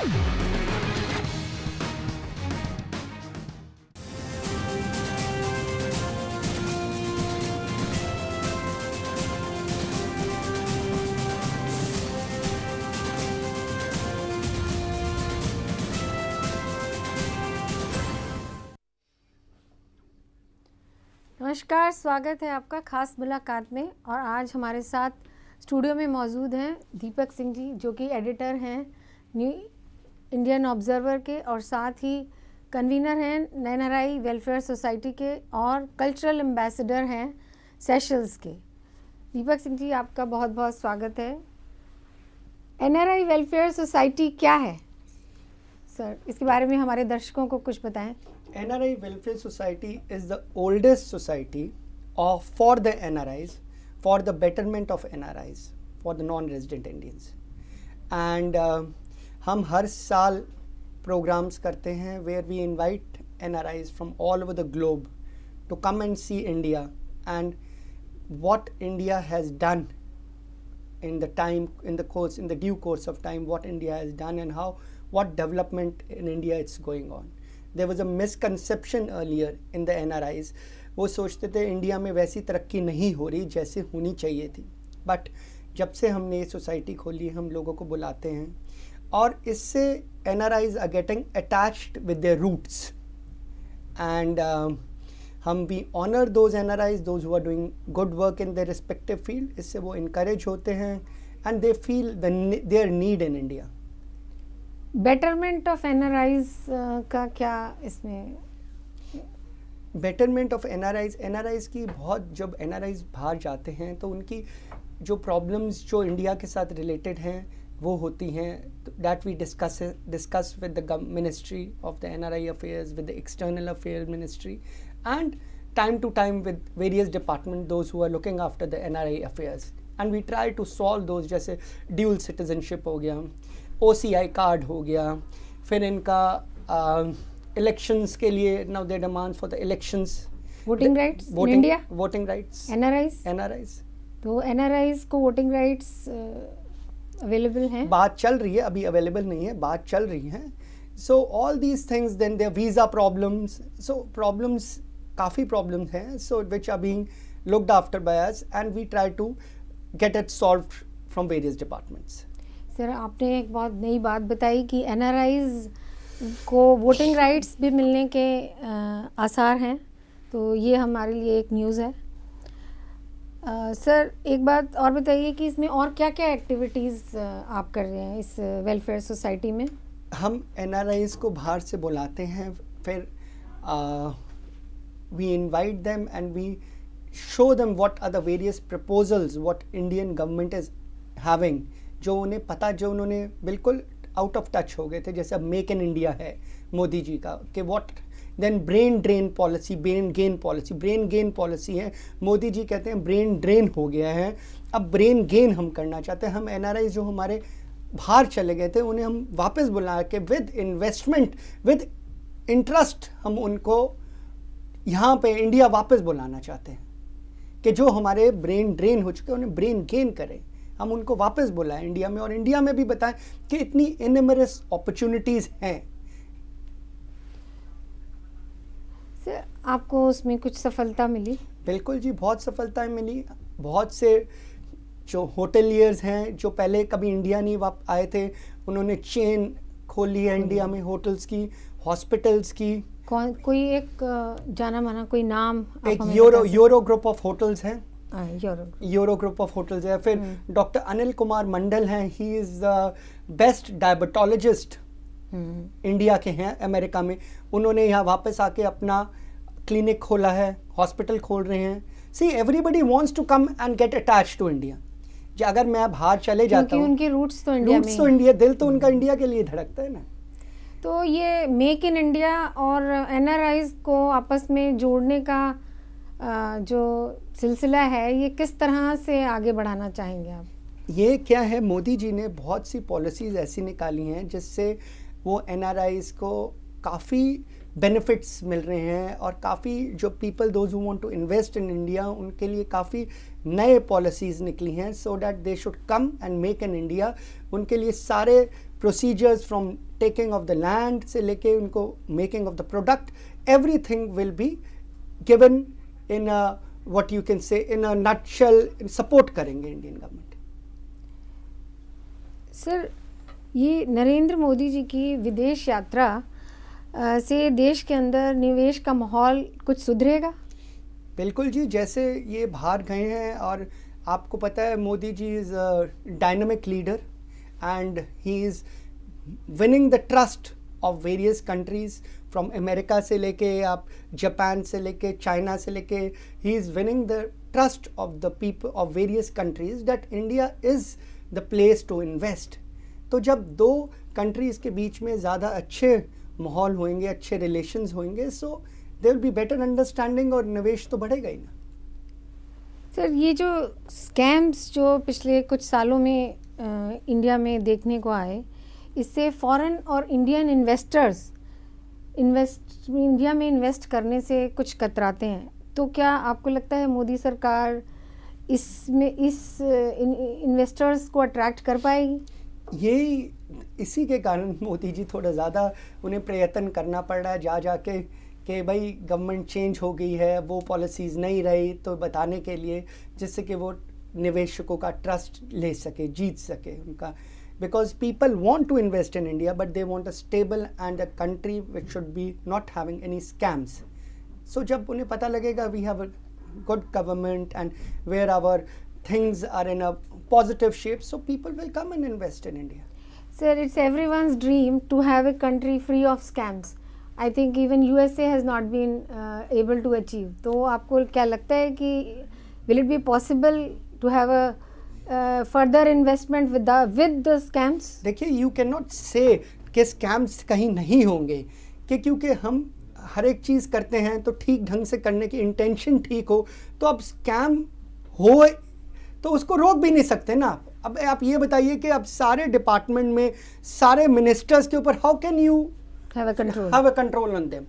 नमस्कार, स्वागत है आपका खास मुलाकात में। और आज हमारे साथ स्टूडियो में मौजूद हैं दीपक सिंह जी, जो कि एडिटर हैं न्यू इंडियन ऑब्जर्वर के और साथ ही कन्वीनर हैं एनआरआई वेलफेयर सोसाइटी के और कल्चरल एम्बेसडर हैं सेशल्स के। दीपक सिंह जी, आपका बहुत बहुत स्वागत है। एनआरआई वेलफेयर सोसाइटी क्या है सर, इसके बारे में हमारे दर्शकों को कुछ बताएं। NRI Welfare Society is the oldest society for the NRIs, for the betterment of NRIs, for the non-resident Indians. And हम हर साल programs करते हैं where we invite NRIs from all over the globe to come and see India and what India has done in the due course of time, what India has done and what development in India it's going on. There was a misconception earlier in the NRIs. वो सोचते थे India में वैसी तरक्की नहीं हो रही जैसे होनी चाहिए थी, बट जब से हमने ये सोसाइटी खोली हम लोगों को बुलाते हैं और इससे NRIs are getting attached with their roots and हम भी honor those NRIs, those who are doing good work in their respective field. इससे वो encourage होते हैं and they feel their need in India. Betterment of NRIs का क्या इसमें? Betterment of NRIs की बहुत, जब एनआरआईज बाहर जाते हैं तो उनकी जो प्रॉब्लम्स जो इंडिया के साथ रिलेटेड हैं वो होती हैं, that we discuss with the ministry of the NRI affairs, with the external affair ministry and time to time with various department those who are looking after the NRI affairs and we try to solve those, जैसे dual citizenship हो गया, OCI card हो गया, फिर इनका elections के लिए now they demand for the elections, voting rights in India, voting rights, NRIs तो एनआरआईज को वोटिंग राइट्स अवेलेबल हैं? बात चल रही है, अभी अवेलेबल नहीं है, बात चल रही है। So all these things, then there visa problems, so problems, काफ़ी प्रॉब्लम्स हैं, so which are being looked after by us and we try to get it solved from various departments. Sir, आपने एक बहुत नई बात बताई कि एनआरआईज को वोटिंग राइट्स भी मिलने के आसार हैं, तो ये हमारे लिए एक न्यूज़ है। सर, एक बात और बताइए कि इसमें और क्या क्या एक्टिविटीज़ आप कर रहे हैं इस वेलफेयर सोसाइटी में? हम एनआरआईज को बाहर से बुलाते हैं, फिर we invite them and we show them what are the various proposals what Indian government is having, जो उन्हें पता, जो उन्होंने बिल्कुल आउट ऑफ टच हो गए थे, जैसे अब मेक इन इंडिया है मोदी जी का, कि what then brain drain policy, brain gain policy है। मोदी जी कहते हैं ब्रेन ड्रेन हो गया है, अब ब्रेन गेन हम करना चाहते हैं। हम एनआरआई जो हमारे बाहर चले गए थे उन्हें हम वापस बुला के विद इन्वेस्टमेंट, विद इंटरेस्ट हम उनको यहाँ पे इंडिया वापस बुलाना चाहते हैं, कि जो हमारे ब्रेन ड्रेन हो चुके हैं उन्हें ब्रेन गेन करें, हम उनको वापस बुलाएं इंडिया में और इंडिया में भी बताएं कि इतनी इनमरस अपॉर्चुनिटीज़ हैं। सर, आपको उसमें कुछ सफलता मिली? बिल्कुल जी, बहुत सफलताएं मिली। बहुत से जो होटलियर्स हैं जो पहले कभी इंडिया नहीं आए थे, उन्होंने चेन खोली है इंडिया में, होटल्स की, हॉस्पिटल्स की। कोई एक जाना माना कोई नाम? एक यूरो ग्रुप ऑफ होटल्स हैं, यूरो ग्रुप ऑफ होटल्स है। फिर डॉक्टर अनिल कुमार मंडल हैं, he is the best diabetologist India के हैं अमेरिका में। उन्होंने यहाँ वापस आके अपना क्लिनिक खोला है, हॉस्पिटल खोल रहे हैं। See everybody wants to come and get attached to India. अगर मैं बाहर चले जाता हूँ, उनके रूट्स तो इंडिया में, इंडिया, दिल तो उनका इंडिया के लिए धड़कता है ना। तो ये मेक इन इंडिया और एनआरआईज को आपस में जोड़ने का जो सिलसिला है, ये किस तरह से आगे बढ़ाना चाहेंगे आप? ये क्या है, मोदी जी ने बहुत सी पॉलिसीज़ ऐसी निकाली हैं जिससे वो एनआरआईज को काफ़ी बेनिफिट्स मिल रहे हैं और काफ़ी जो people those who want to invest in India उनके लिए काफ़ी नए पॉलिसीज़ निकली हैं so that they should come and make in India. उनके लिए सारे procedures from taking off the land से लेके उनको making of the product everything will be given in what you can say in a nutshell support करेंगे Indian government. Sir, ये नरेंद्र मोदी जी की विदेश यात्रा से देश के अंदर निवेश का माहौल कुछ सुधरेगा? बिल्कुल जी, जैसे ये बाहर गए हैं और आपको पता है Modi ji is a dynamic leader and he is winning the trust of various countries from America से लेके आप जापान से लेके चाइना से लेके he is winning the trust of the people of various countries that India is the place to invest. तो जब दो कंट्रीज़ के बीच में ज़्यादा अच्छे माहौल होंगे, अच्छे रिलेशंस होंगे, so there will be better understanding और निवेश तो बढ़ेगा ही ना। सर, ये जो स्कैम्स जो पिछले कुछ सालों में इंडिया में देखने को आए, इससे फॉरेन और इंडियन इन्वेस्टर्स इंडिया में इन्वेस्ट करने से कुछ कतराते हैं। तो क्या आपको लगता है मोदी सरकार इसमें इन्वेस्टर्स को अट्रैक्ट कर पाएगी? यही इसी के कारण मोदी जी थोड़ा ज़्यादा उन्हें प्रयत्न करना पड़ रहा है जा जाके कि भाई गवर्नमेंट चेंज हो गई है, वो पॉलिसीज़ नहीं रही, तो बताने के लिए जिससे कि वो निवेशकों का ट्रस्ट ले सके, जीत सके उनका। Because people want to invest in India but they want a stable and a country which should be not having any scams. सो जब उन्हें पता लगेगा we have a good government and where our things are in a positive shape, so people will come and invest in India. Sir, it's everyone's dream to have a country free of scams. I think even USA has not been able to achieve. तो आपको क्या लगता है कि will it be possible to have a further investment with the scams? देखिए, you cannot say कि scams कहीं नहीं होंगे, कि क्योंकि हम हर एक चीज़ करते हैं तो ठीक ढंग से करने की इंटेंशन ठीक हो, तो अब स्कैम हो तो उसको रोक भी नहीं सकते ना। अब आप ये बताइए कि अब सारे डिपार्टमेंट में सारे मिनिस्टर्स के ऊपर how can you have a control on them?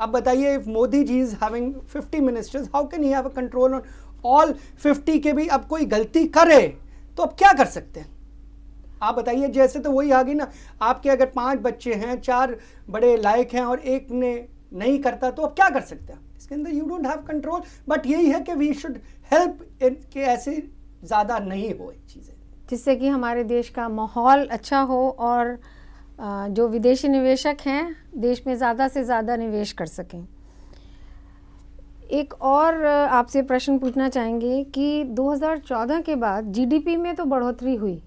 अब बताइए, if Modi ji is having 50 ministers, how can he have a control on all 50 के भी? अब कोई गलती करे तो अब क्या कर सकते हैं आप बताइए? जैसे तो वही आ गई ना, आपके अगर 5 बच्चे हैं, 4 बड़े लायक हैं और एक ने नहीं करता, तो अब क्या कर सकते हैं इसके अंदर? You don't have control. But यही है कि वी शुड हेल्प कि ऐसे ज़्यादा नहीं हो चीज़ें, जिससे कि हमारे देश का माहौल अच्छा हो और जो विदेशी निवेशक हैं देश में ज़्यादा से ज़्यादा निवेश कर सकें। एक और आपसे प्रश्न पूछना चाहेंगे कि 2014 के बाद जीडीपी में तो बढ़ोतरी हुई,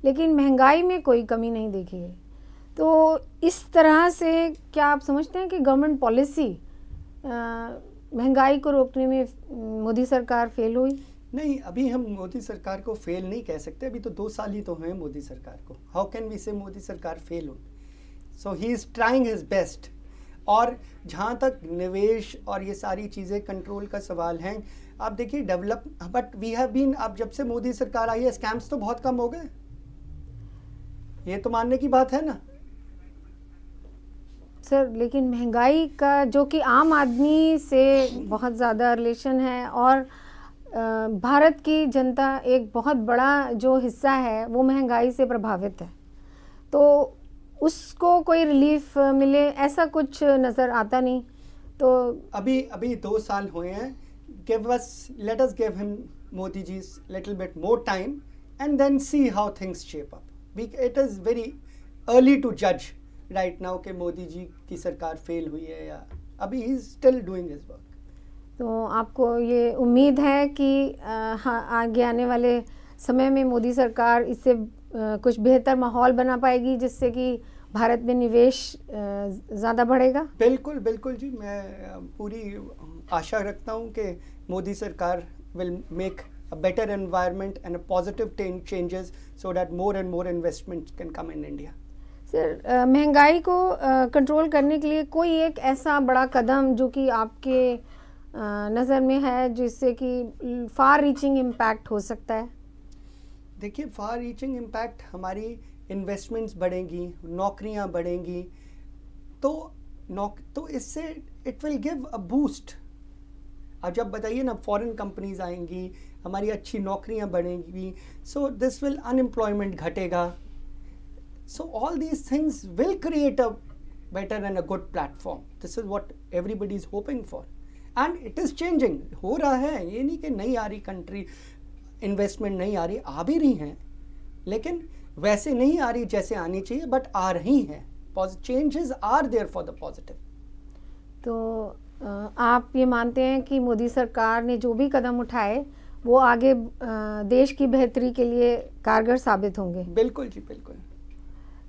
लेकिन महंगाई में कोई कमी नहीं देखी गई। तो इस तरह से क्या आप समझते हैं कि गवर्नमेंट पॉलिसी महंगाई को रोकने में मोदी सरकार फेल हुई? नहीं, अभी हम मोदी सरकार को फेल नहीं कह सकते, अभी तो 2 साल ही तो हैं मोदी सरकार को। हाउ कैन वी से मोदी सरकार फेल हुई? So he is trying his best. और जहाँ तक निवेश और ये सारी चीज़ें कंट्रोल का सवाल है, आप देखिए develop, but we have been, अब जब से मोदी सरकार आई है स्कैम्स तो बहुत कम हो गए, ये तो मानने की बात है ना सर। लेकिन महंगाई का जो कि आम आदमी से बहुत ज़्यादा रिलेशन है और भारत की जनता एक बहुत बड़ा जो हिस्सा है वो महंगाई से प्रभावित है, तो उसको कोई रिलीफ मिले ऐसा कुछ नज़र आता नहीं। तो अभी 2 साल हुए हैं, let us give him Modi ji's little bit more time and then see how things shape up. It is very early to judge right now कि मोदी जी की सरकार फेल हुई है या अभी he is still doing his work. तो आपको ये उम्मीद है कि आगे आने वाले समय में मोदी सरकार इससे कुछ बेहतर माहौल बना पाएगी जिससे कि भारत में निवेश ज़्यादा बढ़ेगा? बिल्कुल बिल्कुल जी, मैं पूरी आशा रखता हूँ कि मोदी सरकार will make a better environment and a positive changes so that more and more investments can come in India. Sir, महंगाई को कंट्रोल करने के लिए कोई एक ऐसा बड़ा कदम जो कि आपके नज़र में है जिससे कि फार रीचिंग इम्पैक्ट हो सकता है? देखिए, फार रीचिंग इम्पैक्ट हमारी इन्वेस्टमेंट्स बढ़ेंगी, नौकरियां बढ़ेंगी, तो इससे it will give a boost. अब जब बताइए ना फॉरेन कंपनीज आएंगी, हमारी अच्छी नौकरियां बढ़ेंगी, सो दिस विल अनएम्प्लॉयमेंट घटेगा, सो all these things will create a better and a good platform. This is what everybody is hoping for and it is changing, हो रहा है। ये नहीं कि नहीं आ रही कंट्री इन्वेस्टमेंट, नहीं आ रही, आ भी रही हैं, लेकिन वैसे नहीं आ रही जैसे आनी चाहिए, बट आ रही हैं। Changes are there for the positive. तो आप ये मानते हैं कि मोदी सरकार ने जो भी कदम उठाए वो आगे देश की बेहतरी के लिए कारगर साबित होंगे? बिल्कुल जी, बिल्कुल।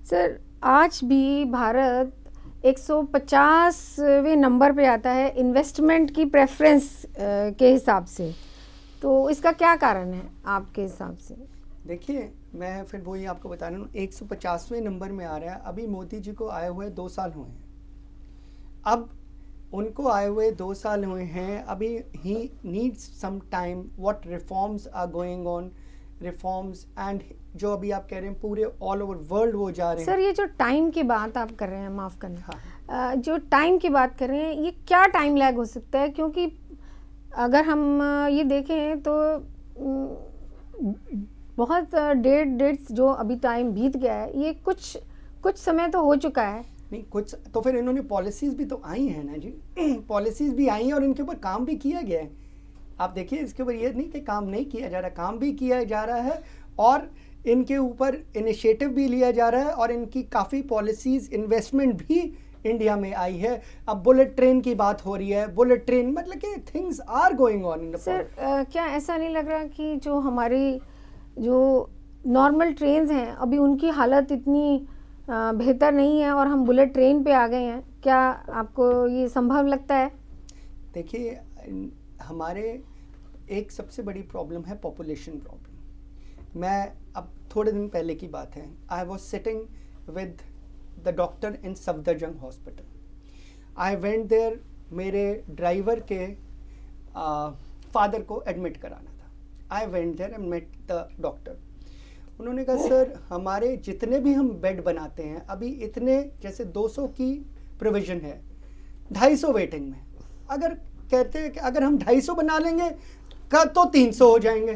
सर, आज भी भारत 150वें नंबर पे आता है इन्वेस्टमेंट की प्रेफरेंस के हिसाब से, तो इसका क्या कारण है आपके हिसाब से? देखिए, मैं फिर वही आपको बता रहा हूँ, 150वें नंबर में आ रहा है। अभी मोदी जी को आए हुए 2 साल हुए हैं। अब उनको आए हुए 2 साल हुए हैं, अभी ही needs some time. What reforms are going on, reforms and जो अभी आप कह रहे हैं पूरे ऑल ओवर वर्ल्ड वो जा रहे हैं। सर, ये जो टाइम की बात आप कर रहे हैं, माफ़ करना, हाँ। जो टाइम की बात कर रहे हैं, ये क्या टाइम लैग हो सकता है? क्योंकि अगर हम ये देखें तो बहुत डेट्स जो अभी टाइम बीत गया है, ये कुछ समय तो हो चुका है। नहीं, कुछ तो फिर इन्होंने पॉलिसीज़ भी तो आई हैं ना जी। पॉलिसीज़ भी आई हैं और इनके ऊपर काम भी किया गया है। आप देखिए, इसके ऊपर ये नहीं कि काम नहीं किया जा रहा, काम भी किया जा रहा है और इनके ऊपर इनिशिएटिव भी लिया जा रहा है और इनकी काफ़ी पॉलिसीज़, इन्वेस्टमेंट भी इंडिया में आई है। अब बुलेट ट्रेन की बात हो रही है, बुलेट ट्रेन मतलब कि things are going on in the. Sir, क्या ऐसा नहीं लग रहा कि जो हमारी जो नॉर्मल ट्रेन्स हैं अभी उनकी हालत इतनी बेहतर नहीं है और हम बुलेट ट्रेन पे आ गए हैं? क्या आपको ये संभव लगता है? देखिए, हमारे एक सबसे बड़ी प्रॉब्लम है पॉपुलेशन प्रॉब्लम। मैं अब थोड़े दिन पहले की बात है, I was sitting with the doctor in Safdarjung hospital. I went there, मेरे ड्राइवर के फादर को एडमिट कराना था। I went there and met the doctor. उन्होंने कहा, सर हमारे जितने भी हम बेड बनाते हैं अभी इतने, जैसे 200 की प्रोविज़न है, 250 वेटिंग में। अगर कहते हैं कि अगर हम 250 बना लेंगे तो 300 हो जाएंगे।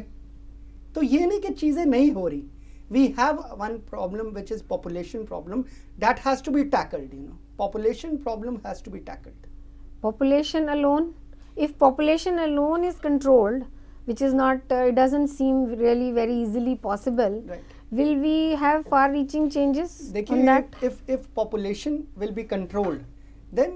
तो ये नहीं कि चीज़ें नहीं हो रही। We have one problem which is population problem that has to be tackled, you know. Population problem has to be tackled. Population alone, if population alone is controlled, which is not, it doesn't seem really very easily possible, Right. will we have far-reaching changes on देखिए, that? if population will be controlled, then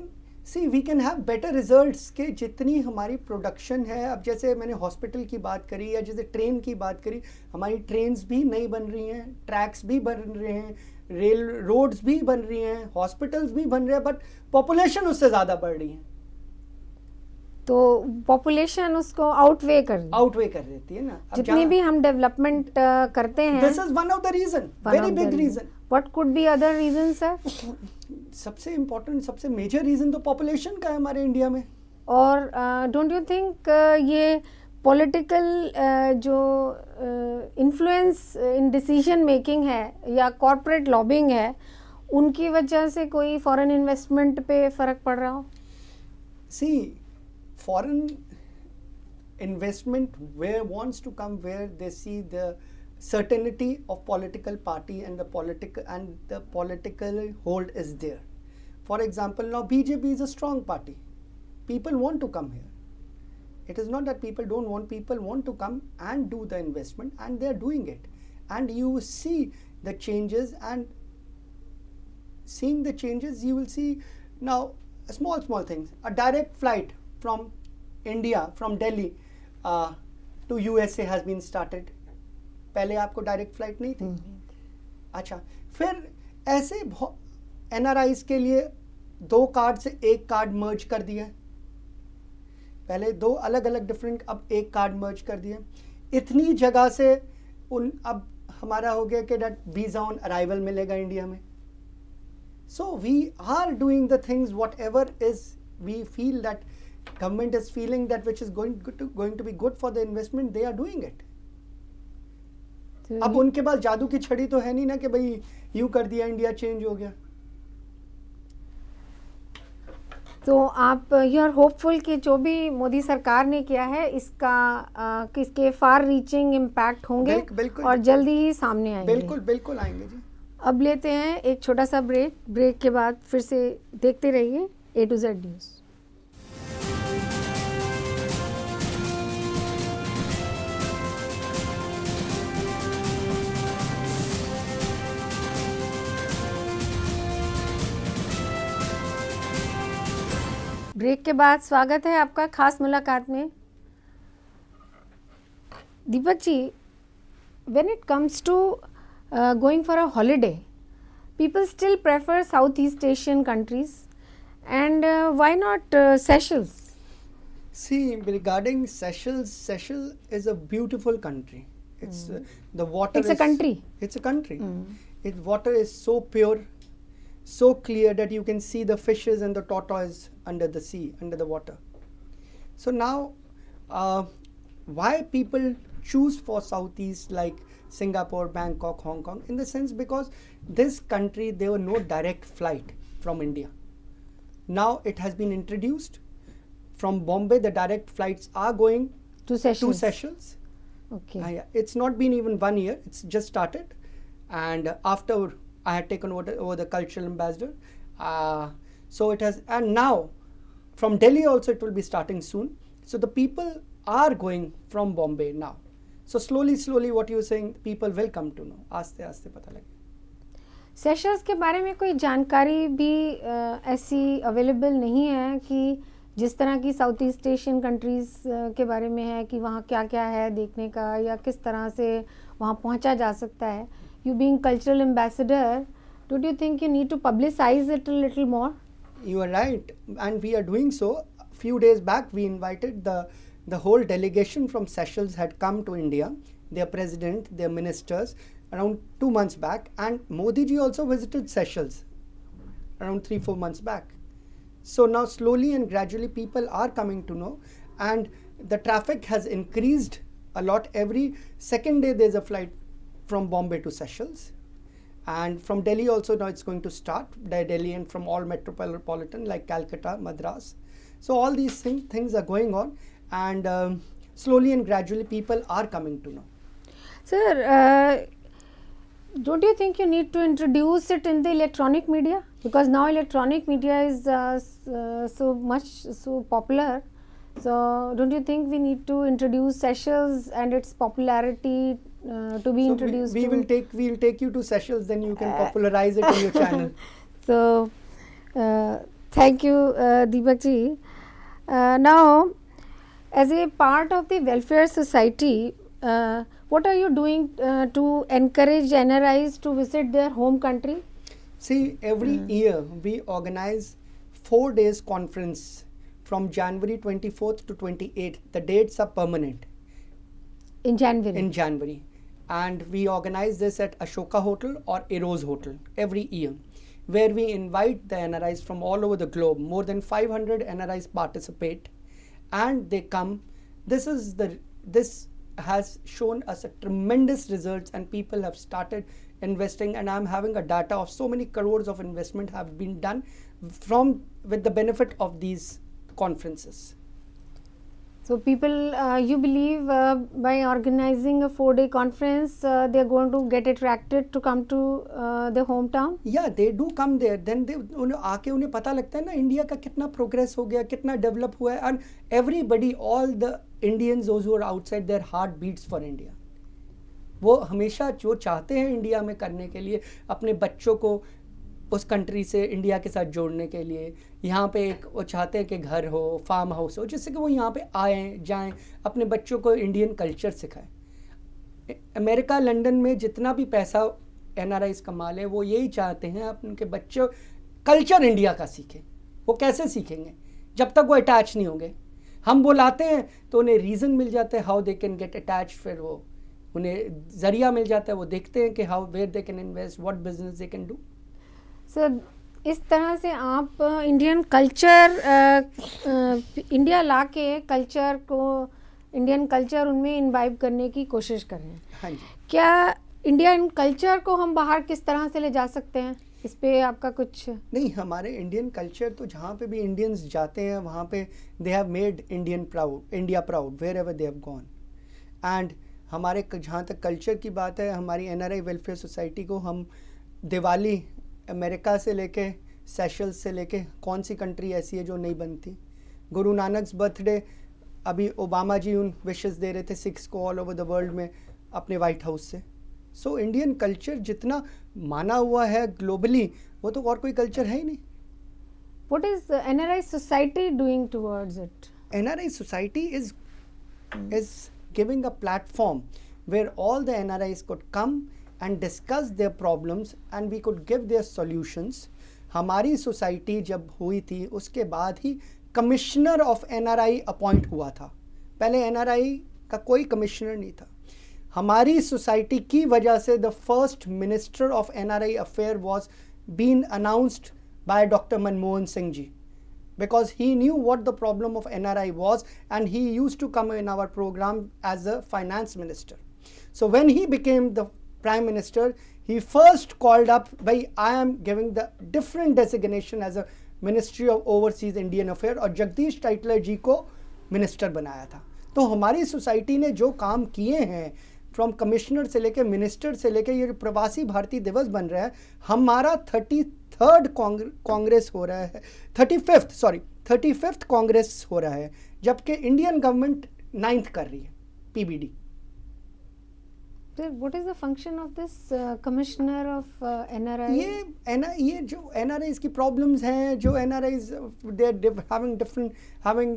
see we can have better results के जितनी हमारी production है। अब जैसे मैंने hospital की बात करी या जैसे ट्रेन की बात करी, हमारी ट्रेन्स भी नई बन रही हैं, ट्रैक्स भी बन रहे हैं, रेल रोड्स भी बन रही हैं, हॉस्पिटल्स भी बन रहे हैं, बट पॉपुलेशन उससे ज़्यादा बढ़ रही है। तो पॉपुलेशन उसको आउटवे कर देती है ना। जितनी भी हम डेवलपमेंट करते हैं। This is one of the reason, very big reason. What could be other reason sir? सबसे इम्पोर्टेंट, सबसे मेजर रीजन तो पॉपुलेशन का है हमारे इंडिया में। और डोंट यू थिंक ये पॉलिटिकल जो इन्फ्लुएंस इन डिसीजन मेकिंग है या कॉरपोरेट लॉबिंग है, उनकी वजह से कोई फॉरेन इन्वेस्टमेंट पे फ़र्क पड़ रहा हो? सी, foreign investment wants to come where they see the certainty of political party and the political hold is there. For example, now BJP is a strong party. People want to come here. It is not that people don't want, people want to come and do the investment and they are doing it. And you see the changes, and seeing the changes you will see now small things. A direct flight from India, from Delhi to USA has been started. पहले आपको direct flight नहीं थी। अच्छा, फिर ऐसे NRIs के लिए 2 card से 1 कार्ड मर्ज कर दिया। पहले 2 अलग अलग डिफरेंट, अब 1 कार्ड मर्ज कर दिया। इतनी जगह से अब हमारा हो गया कि वीज़ा ऑन अराइवल मिलेगा इंडिया में। So we are doing the things whatever is we feel that government is feeling that which is going to be good for the investment, they are doing it. अब उनके पास जादू की छड़ी तो है नहीं ना कि भाई यूं कर दिया इंडिया चेंज हो गया। तो आप यू आर होपफुल कि जो भी मोदी सरकार ने किया है इसके फार रीचिंग इम्पैक्ट होंगे बिल्कुल, और जल्दी ही सामने आएंगे। बिल्कुल बिल्कुल आएंगे जी। अब लेते हैं एक छोटा सा ब्रेक के बाद फिर से देखते रहिए A to Z news. Break के बाद स्वागत है आपका खास मुलाकात में। Deepak ji, when it comes to going for a holiday, people still prefer Southeast Asian countries, and why not Seychelles? See, regarding Seychelles, Seychelles is a beautiful country. It's the water. It's a country. It's a country. Its water is so pure, so clear that you can see the fishes and the tortoise under the sea, under the water. So now, why people choose for Southeast like Singapore, Bangkok, Hong Kong? In the sense because this country there were no direct flight from India. Now it has been introduced. From Bombay, the direct flights are going To Seychelles. to Seychelles. Okay. Yeah, it's not been even 1 year. It's just started, and after I had taken over the cultural ambassador, so it has, and now from Delhi also it will be starting soon. So the people are going from Bombay now. So slowly, what you're saying, people will come to know. आस्ते आस्ते पता लगे. Seychelles के बारे में कोई जानकारी भी ऐसी अवेलेबल नहीं है कि जिस तरह की साउथ ईस्ट एशियन कंट्रीज़ के बारे में है कि वहाँ क्या क्या है देखने का या किस तरह से वहाँ पहुँचा जा सकता है. You being cultural ambassador, don't you think you need to publicize it a little more? You are right, and we are doing so. A few days back, we invited the whole delegation from Seychelles had come to India, their president, their ministers, around 2 months back, and Modi ji also visited Seychelles around 3-4 months back. So now slowly and gradually people are coming to know, and the traffic has increased a lot. Every second day there's a flight from Bombay to Seychelles, and from Delhi also now it's going to start, Delhi and from all metropolitan like Calcutta, Madras. So all these things are going on, and slowly and gradually people are coming to know. Sir, don't you think you need to introduce it in the electronic media? Because now electronic media is so popular. So don't you think we need to introduce Seychelles and its popularity to be introduced? We will take you to Seychelles, then you can popularize it in your channel. So thank you, Deepak ji. Now, as a part of the welfare society, what are you doing to encourage NRIs to visit their home country? See, every year we organize 4 days conference from January 24th to 28th. The dates are permanent. In January? In January. And we organize this at Ashoka Hotel or Eros Hotel every year, where we invite the NRIs from all over the globe. More than 500 NRIs participate, and they come. This has shown us a tremendous results, and people have started investing, and I'm having a data of so many crores of investment have been done with the benefit of these conferences. So people, you believe by organizing a 4-day conference, they're going to get attracted to come to their hometown? Yeah, they do come there. Then उन्हें पता लगता है ना India का कितना progress हो गया, कितना develop हुआ है, and everybody, all the Indians, those who are outside, their heart beats for India. वो हमेशा जो चाहते हैं इंडिया में करने के लिए, अपने बच्चों को उस कंट्री से इंडिया के साथ जोड़ने के लिए, यहाँ पे एक वो चाहते हैं कि घर हो, फार्म हाउस हो, जिससे कि वो यहाँ पे आएँ जाएँ, अपने बच्चों को इंडियन कल्चर सिखाएं. अमेरिका, लंदन में जितना भी पैसा NRIs कमा लें, वो यही चाहते हैं उनके बच्चों कल्चर इंडिया का सीखें. वो कैसे सीखेंगे जब तक वो अटैच नहीं होंगे? हम बुलाते हैं तो उन्हें रीज़न मिल जाता है how they can get attach, फिर वो उन्हें ज़रिया मिल जाता है, वो देखते हैं कि how where they can invest, what business they can do. Sir, इस तरह से आप इंडियन कल्चर इंडिया ला के कल्चर को, इंडियन कल्चर उनमें इन्वाइब करने की कोशिश कर रहे हैं. हाँ जी. क्या इंडियन कल्चर को हम बाहर किस तरह से ले जा सकते हैं? इस पे आपका कुछ? नहीं, हमारे इंडियन कल्चर तो जहाँ पे भी इंडियंस जाते हैं वहाँ पे they have made India proud wherever they have gone. And हमारे जहाँ तक कल्चर की बात है, हमारी NRI वेलफेयर सोसाइटी को हम दिवाली अमेरिका से लेके सेशल्स से लेके कौन सी कंट्री ऐसी है जो नहीं बनती। गुरु नानक बर्थडे अभी ओबामा जी उन विशेस दे रहे थे सिक्स को ऑल ओवर द वर्ल्ड में अपने वाइट हाउस से। सो इंडियन कल्चर जितना माना हुआ है ग्लोबली, वो तो और कोई कल्चर है ही नहीं। What is the NRI society doing towards it? NRI society is giving a platform where all the NRIs could come and discuss their problems and we could give their solutions. हमारी society जब हुई थी उसके बाद ही commissioner of NRI appoint हुआ था। पहले NRI का कोई कमिश्नर नहीं था। हमारी सोसाइटी की वजह से the first minister of NRI affair was been announced by doctor Manmohan Singh ji, because he knew what the problem of NRI was and he used to come in our program as a finance minister. So when he became the prime minister, he first called up by I am giving the different designation as a Ministry of Overseas Indian Affairs और Jagdish Tytler जी को minister बनाया था। तो हमारी society ने जो काम किए हैं फ्रॉम कमिश्नर से लेके मिनिस्टर से लेके ये जो प्रवासी भारतीय दिवस बन रहा है, हमारा 33rd कांग्रेस हो रहा है, 35th कांग्रेस हो रहा है, जबकि इंडियन गवर्नमेंट 9th कर रही है PBD। Sir, what is the function of this commissioner of NRI? ये जो NRIs की problems हैं, जो NRIs they're having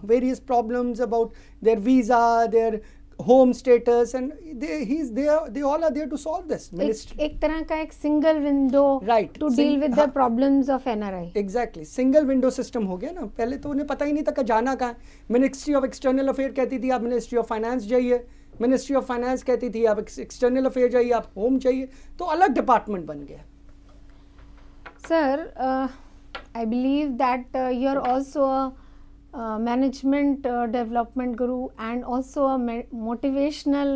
various problems about their visa, their home status, and they all are there to solve this. एक तरह का एक single window right to deal with the problems of NRI. Exactly, single window system हो गया ना। पहले तो उन्हें पता ही नहीं था कि जाना कहाँ है। मिनिस्ट्री ऑफ एक्सटर्नल अफेयर कहती थी आप मिनिस्ट्री ऑफ फाइनेंस जाइए, मिनिस्ट्री ऑफ फाइनेंस कहती थी आप एक्सटर्नल अफेयर जाइए, आप होम जाइए, तो अलग डिपार्टमेंट बन गया। Sir, I believe that you are also a management development guru and also a motivational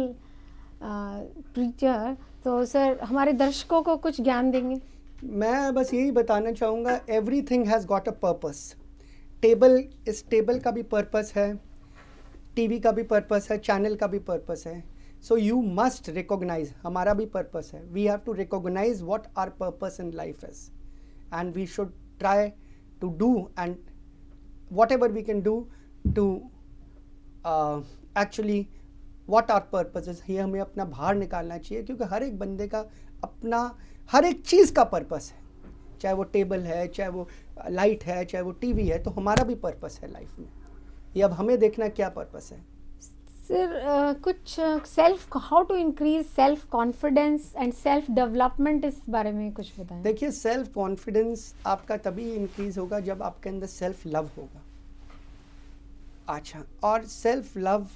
preacher. तो सर हमारे दर्शकों को कुछ ज्ञान देंगे? मैं बस यही बताना चाहूँगा, everything has got a purpose. इस टेबल का भी पर्पस है, टीवी का भी पर्पस है, चैनल का भी पर्पस है। सो यू मस्ट रिकॉग्नाइज, हमारा भी पर्पस है। We have to recognise what our purpose in life is and we should try to do and whatever we can do to actually what our purpose is। ये हमें अपना भार निकालना चाहिए, क्योंकि हर एक बंदे का अपना हर एक चीज़ का पर्पस है, चाहे वो टेबल है, चाहे वो लाइट है, चाहे वो टीवी है, तो हमारा भी पर्पस है लाइफ में। ये अब हमें देखना क्या पर्पस है। सर कुछ how to increase self confidence and self development, इस बारे में कुछ बताएं। देखिए, सेल्फ कॉन्फिडेंस आपका तभी इंक्रीज होगा जब आपके अंदर सेल्फ लव होगा। अच्छा, और सेल्फ लव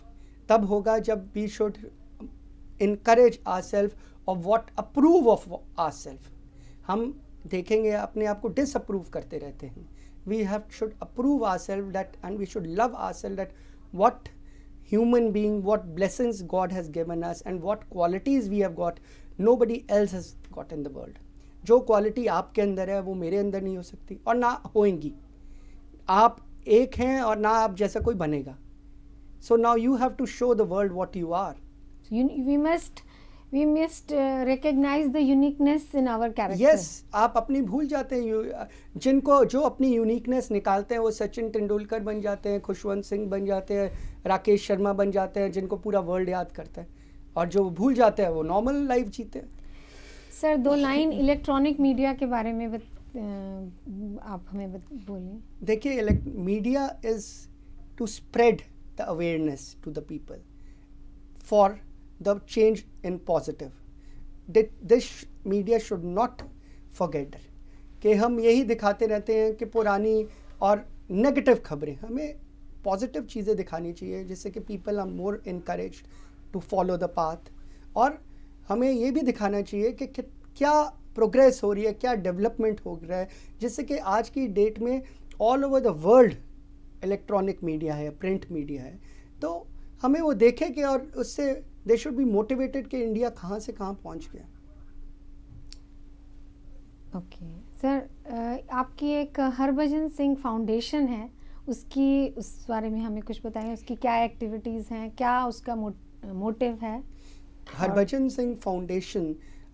तब होगा जब we should encourage our self और what approve of our self. हम देखेंगे अपने आप को डिसअप्रूव करते रहते हैं। We have should approve our self that and we should love our self that what human being, what blessings God has given us and what qualities we have got, nobody else has got in the world। जो quality आपके अंदर है वो मेरे अंदर नहीं हो सकती और ना होएंगी। आप एक हैं और ना आप जैसा कोई बनेगा। So now you have to show the world what you are। We must recognize the uniqueness in our character। Yes, आप अपनी भूल जाते हैं। जो अपनी यूनिकनेस निकालते हैं वो सचिन तेंदुलकर बन जाते हैं, खुशवंत सिंह बन जाते हैं, राकेश शर्मा बन जाते हैं, जिनको पूरा वर्ल्ड याद करता है। और जो भूल जाते हैं वो नॉर्मल लाइफ जीते हैं। सर 2 लाइन इलेक्ट्रॉनिक मीडिया के बारे में आप हमें बोलिए। देखिए, media is to spread the awareness to the people for the change in positive। this media should not forget कि हम यही दिखाते रहते हैं कि पुरानी और नेगेटिव खबरें, हमें पॉजिटिव चीज़ें दिखानी चाहिए जिससे कि people are more encouraged to follow the path. और हमें ये भी दिखाना चाहिए कि क्या प्रोग्रेस हो रही है, क्या डेवलपमेंट हो रहा है, जिससे कि आज की डेट में all over the world electronic media है, प्रिंट मीडिया है, तो हमें वो देखे कि और उससे दे शुड बी मोटिवेटेड कि इंडिया कहाँ से कहाँ पहुँच गया। ओके सर, आपकी एक हरभजन सिंह फाउंडेशन है, उसकी उस बारे में हमें कुछ बताएं, उसकी क्या एक्टिविटीज़ हैं, क्या उसका मोटिव है? Harbhajan Singh Foundation.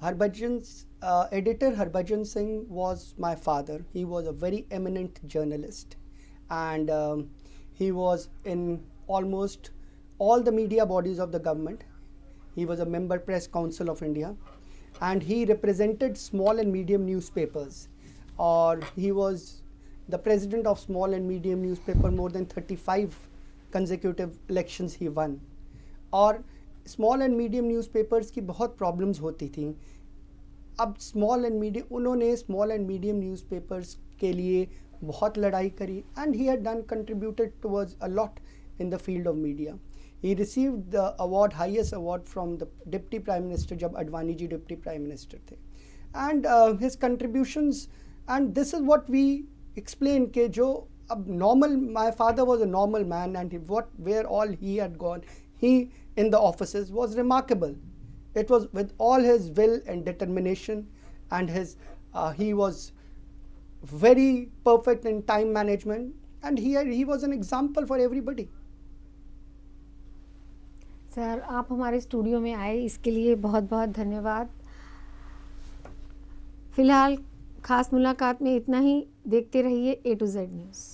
Harbhajan's editor Harbhajan Singh was my father. He was a very eminent journalist, and he was in almost all the media bodies of the government. He was a member Press Council of India, and he represented small and medium newspapers, or he was the president of small and medium newspaper. More than 35 consecutive elections he won. और small and medium newspapers की बहुत problems होती थी. अब उन्होंने small and medium newspapers के लिए बहुत लड़ाई करी, and he had done contributed towards a lot in the field of media. He received the award, highest award from the deputy prime minister, जब Advani ji deputy prime minister थे. And his contributions, and this is what we explain के जो अब normal, my father was a normal man, and where all he had gone, he in the offices was remarkable. It was with all his will and determination, and he was very perfect in time management, and he was an example for everybody. Sir, आप हमारे studio में आए, इसके लिए बहुत बहुत धन्यवाद. फिलहाल खास मुलाकात में इतना ही. देखते रहिए A to Z न्यूज़.